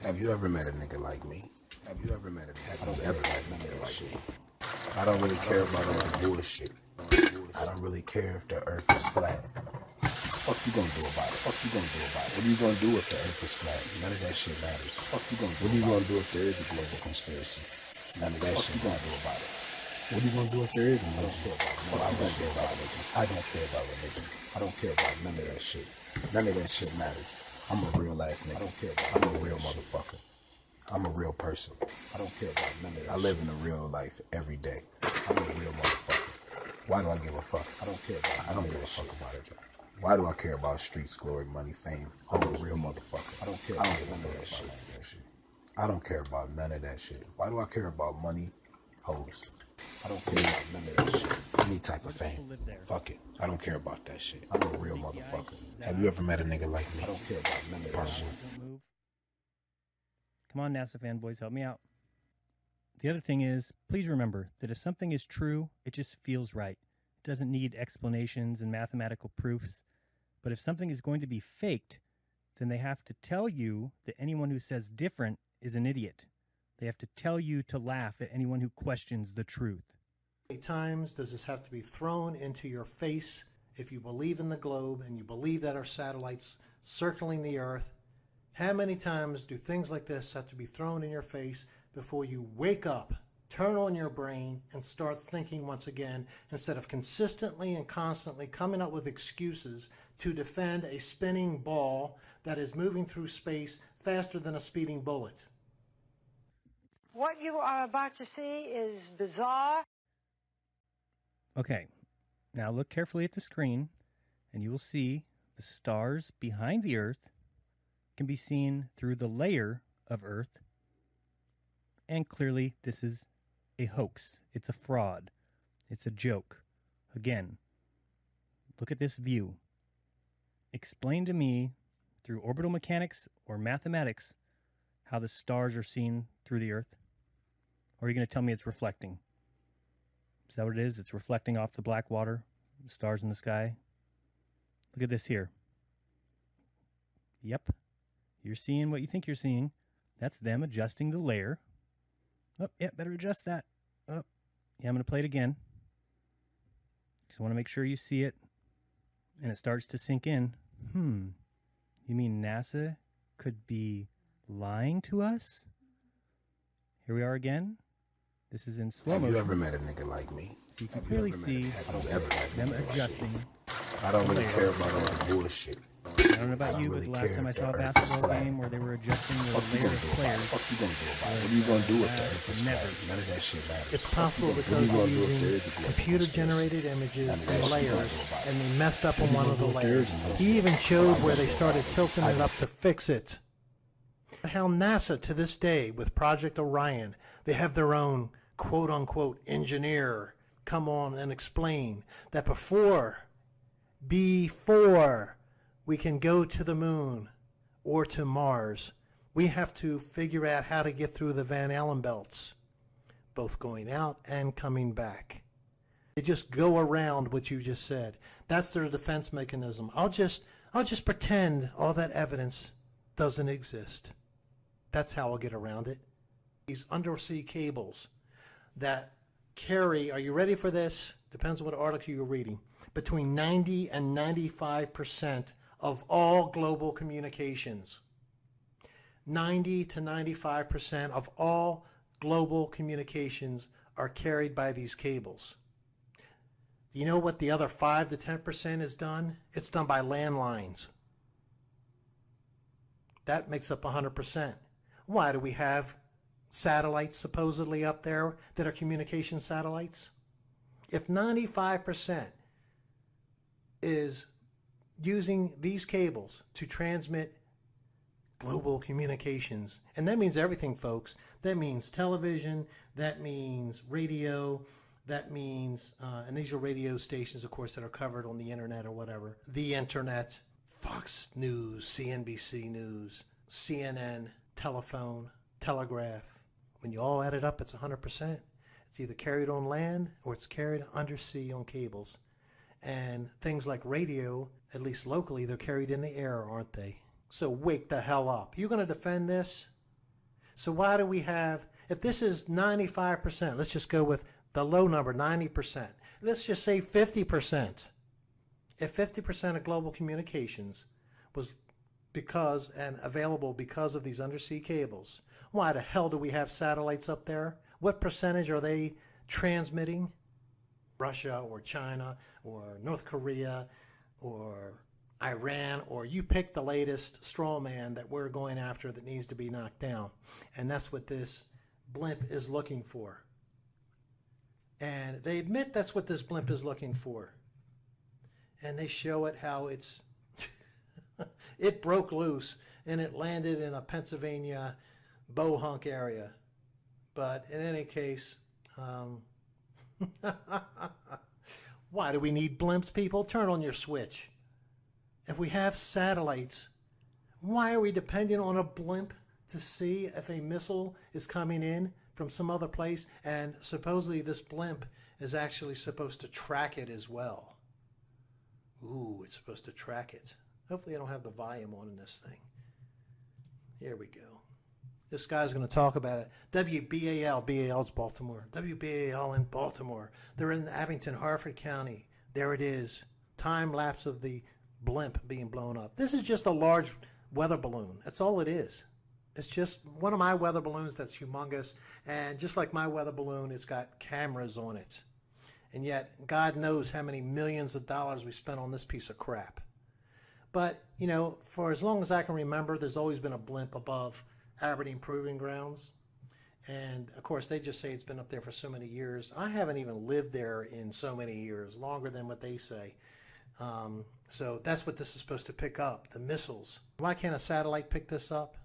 Have you ever met a nigga like me? Have you ever met a nigga like me? I don't really care about all the bullshit. I don't really care if the earth is flat. Fuck you gonna do about it? What are you gonna do if the earth is flat? None of that shit matters. What are you gonna do if there is a global conspiracy? None of that shit gonna do about it. What are you gonna do if there is a religion? I don't care about religion. I don't care about religion. I don't care about none of that shit. None of that shit matters. I'm a real ass nigga. I don't care about I'm a real motherfucker. I'm a real person. I don't care about none of that. I live in a real life every day. I'm a real motherfucker. Why do I give a fuck? I don't care about I don't give a fuck about it. Why do I care about streets, glory, money, fame? I'm a real motherfucker. I don't care about none of that shit. I don't care about none of that shit. Why do I care about money, hoes? I don't care about none of that shit. Any type of fame. Fuck it. I don't care about that shit. I'm a real motherfucker. Have you ever met a nigga like me? I don't care about none of that shit. Come on, NASA fanboys, help me out. The other thing is, please remember that if something is true, it just feels right. It doesn't need explanations and mathematical proofs. But if something is going to be faked, then they have to tell you that anyone who says different is an idiot. They have to tell you to laugh at anyone who questions the truth. How many times does this have to be thrown into your face if you believe in the globe and you believe that our satellites circling the earth? How many times do things like this have to be thrown in your face before you wake up, turn on your brain, and start thinking once again, instead of consistently and constantly coming up with excuses to defend a spinning ball that is moving through space faster than a speeding bullet? What you are about to see is bizarre. Okay, now look carefully at the screen, and you will see the stars behind the Earth can be seen through the layer of Earth. And clearly, this is a hoax. It's a fraud. It's a joke. Again, look at this view. Explain to me, through orbital mechanics or mathematics, how the stars are seen through the Earth. Or are you going to tell me it's reflecting? Is that what it is? It's reflecting off the black water, the stars in the sky? Look at this here. Yep. You're seeing what you think you're seeing. That's them adjusting the layer. Oh, yeah, better adjust that. Oh, yeah, I'm going to play it again. So I want to make sure you see it. And it starts to sink in. You mean NASA could be lying to us? Here we are again. This is in slow motion. Have you ever met a nigga like me? So you can clearly see them adjusting. I don't really care about all the bullshit. I don't know about you, but the last time I saw a basketball game where they were adjusting the layer of players, what you gonna do about it? What are you gonna do if the earth is flat? None of that shit matters. It's possible because they're using computer-generated images and layers, and they messed up on one of the layers. He even showed where they started tilting it up to fix it. How NASA, to this day, with Project Orion, they have their own quote-unquote engineer come on and explain that before we can go to the moon or to Mars, we have to figure out how to get through the Van Allen belts, both going out and coming back. They just go around what you just said. That's their defense mechanism. I'll just pretend all that evidence doesn't exist. That's how I'll get around it. These undersea cables that carry, are you ready for this? Depends on what article you're reading. Between 90 and 95% of all global communications. 90 to 95% of all global communications are carried by these cables. Do you know what the other 5 to 10% is done? It's done by landlines. That makes up 100%. Why do we have satellites supposedly up there that are communication satellites? If 95% is using these cables to transmit global communications, and that means everything, folks. That means television, that means radio, that means, and these are radio stations, of course, that are covered on the internet or whatever. The internet, Fox News, CNBC News, CNN, telephone, telegraph. When you all add it up, it's 100%. It's either carried on land or it's carried undersea on cables. And things like radio, at least locally, they're carried in the air, aren't they? So wake the hell up. You going to defend this? So why do we have, if this is 95%, let's just go with the low number, 90%. Let's just say 50%. If 50% of global communications was because and available because of these undersea cables, why the hell do we have satellites up there? What percentage are they transmitting? Russia or China or North Korea or Iran, or you pick the latest straw man that we're going after that needs to be knocked down. And that's what this blimp is looking for. And they admit that's what this blimp is looking for. And they show it how it's, it broke loose and it landed in a Pennsylvania bohunk area. But in any case, why do we need blimps, people? Turn on your switch. If we have satellites, why are we depending on a blimp to see if a missile is coming in from some other place? And supposedly this blimp is actually supposed to track it as well. Ooh, it's supposed to track it. Hopefully I don't have the volume on in this thing. Here we go. This guy's going to talk about it. WBAL, BAL's Baltimore. WBAL in Baltimore. They're in Abington, Harford County. There it is. Time lapse of the blimp being blown up. This is just a large weather balloon. That's all it is. It's just one of my weather balloons that's humongous. And just like my weather balloon, it's got cameras on it. And yet, God knows how many millions of dollars we spent on this piece of crap. But, you know, for as long as I can remember, there's always been a blimp above Aberdeen Proving Grounds. And, of course, they just say it's been up there for so many years. I haven't even lived there in so many years, longer than what they say. So that's what this is supposed to pick up, the missiles. Why can't a satellite pick this up?